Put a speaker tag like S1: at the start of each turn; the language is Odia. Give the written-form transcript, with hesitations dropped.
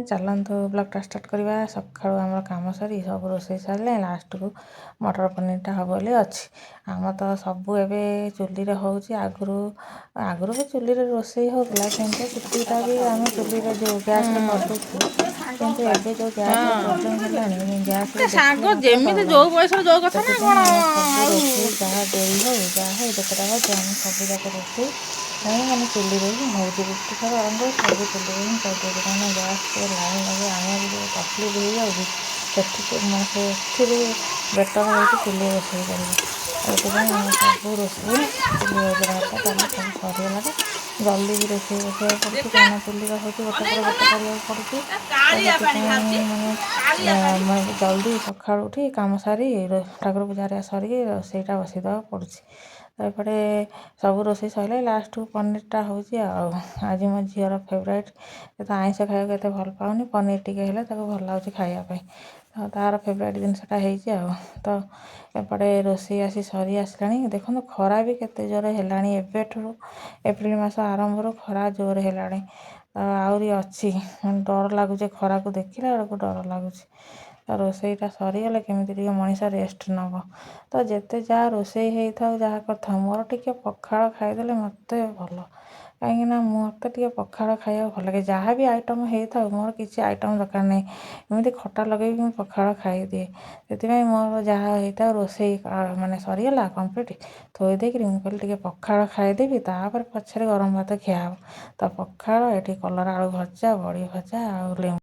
S1: ଚାଲନ୍ତୁ ବ୍ଲଗ୍ଟା ଷ୍ଟାର୍ଟ କରିବା। ସକାଳୁ ଆମର କାମ ସରି ସବୁ ରୋଷେଇ ସାରିଲେ ଲାଷ୍ଟକୁ ମଟର ପନିରଟା ହେବ ବୋଲି ଅଛି। ଆମର ତ ସବୁ ଏବେ ଚୁଲିରେ ହେଉଛି। ଆଗରୁ ବି ଚୁଲିରେ ରୋଷେଇ ହେଉଥିଲା, କିନ୍ତୁ କିଛିଟା ବି ଆମେ ଚୁଲିରେ ଯେଉଁ ଗ୍ୟାସ୍ରେ କରିଦେଉଛୁ। କିନ୍ତୁ ଏବେ ଯେଉଁ ଗ୍ୟାସ୍ର ପ୍ରୋବ୍ଲେମ୍ ହେଲାଣି, ଗ୍ୟାସ୍ରେ
S2: ଯେମିତି ଯୋଉ ବୟସରେ ଯୋଉ କଥା ନା
S1: ସେଥିପାଇଁ
S2: କଣ
S1: ଆମେ ସବୁ ରୋଷେଇ ଯାହା ଡେରି ହଉ ଯାହା ହଉ ଯେତେଟା ବାଜୁ ଆମେ ସବୁ ଯାକ ରୋଷେଇ ମାନେ ଚୁଲିରେ ହିଁ ହେଉଛି। ରୁଟି ଠାରୁ ଆରମ୍ଭ କରି ସବୁ ଚୁଲିରେ ହିଁ କରିଦେଉଛି। କାହିଁକିନା ଗ୍ୟାସ୍ରେ ଲାଇନ୍ ଲଗାଇ ଆଣିବାକୁ ଯେଉଁ ତକଲିଫ ହେଇଯାଉଛି, ସେଥିରୁ ବେଟର୍ ହେଉଛି ଚୁଲି ରୋଷେଇ କରିବା। ସେଥିପାଇଁ ଆମର ସବୁ ରୋଷେଇ ଚୁଲି ହେଉଛି। ଭାତ ଡାଲି ସବୁ ସରିଗଲାଣି। ଜଲ୍ଦି ବି ରୋଷେଇ ବସାଇବାକୁ ପଡ଼ୁଛି, କାହିଁକିନା ଚୁଲିରେ ହେଉଛି ଗୋଟେ ପରେ ଗୋଟେ କରିବାକୁ ପଡ଼ୁଛି। ତ ସେଥିପାଇଁ ମାନେ ଜଲ୍ଦି ସକାଳୁ ଉଠି କାମ ସାରି ଠାକୁର ପୂଜା ହେରିକା ସରିକି ରୋଷେଇଟା ବସାଇଦେବାକୁ ପଡ଼ୁଛି। ତ ଏପଟେ ସବୁ ରୋଷେଇ ସରିଲେ ଲାଷ୍ଟକୁ ପନିରଟା ହେଉଛି। ଆଉ ଆଜି ମୋ ଝିଅର ଫେଭରାଇଟ୍, ସେ ତ ଆଇଁଷ ଖାଇବାକୁ ଏତେ ଭଲ ପାଉନି, ପନିର ଟିକେ ହେଲେ ତାକୁ ଭଲ ଲାଗୁଛି ଖାଇବା ପାଇଁ। ତ ତା'ର ଫେଭରାଇଟ୍ ଜିନିଷଟା ହେଇଛି ଆଉ। ତ ଏପଟେ ରୋଷେଇ ଆସି ସରି ଆସିଲାଣି। ଦେଖନ୍ତୁ ଖରା ବି କେତେ ଜୋରେ ହେଲାଣି। ଏବେଠୁ ଏପ୍ରିଲ ମାସ ଆରମ୍ଭରୁ ଖରା ଜୋରେ ହେଲାଣି। ଆହୁରି ଅଛି, ଡର ଲାଗୁଛି ଖରାକୁ ଦେଖିଲା ବେଳକୁ ଡର ଲାଗୁଛି। ତ ରୋଷେଇଟା ସରିଗଲେ କେମିତି ଟିକେ ମଣିଷ ରେଷ୍ଟ ନେବ। ତ ଯେତେ ଯାହା ରୋଷେଇ ହେଇଥାଉ ଯାହା କରିଥାଉ, ମୋର ଟିକେ ପଖାଳ ଖାଇଦେଲେ ମୋତେ ଭଲ। କାହିଁକିନା ମୋତେ ଟିକେ ପଖାଳ ଖାଇବାକୁ ଭଲ ଲାଗେ। ଯାହା ବି ଆଇଟମ୍ ହେଇଥାଉ, ମୋର କିଛି ଆଇଟମ୍ ଦରକାର ନାହିଁ, ଏମିତି ଖଟା ଲଗେଇକି ମୁଁ ପଖାଳ ଖାଇଦିଏ। ସେଥିପାଇଁ ମୋର ଯାହା ହେଇଥାଉ ରୋଷେଇ ମାନେ ସରିଗଲା କମ୍ପ୍ଲିଟ୍, ଥୋଇ ଦେଇକିରି ମୁଁ କହିଲି ଟିକେ ପଖାଳ ଖାଇଦେବି, ତାପରେ ପଛରେ ଗରମ ଭାତ ଖିଆ ହେବ। ତ ପଖାଳ, ଏଠି କଲରା ଆଳୁ ଭଜା, ବଡ଼ି ଭଜା ଆଉ ଲେମ୍ବୁ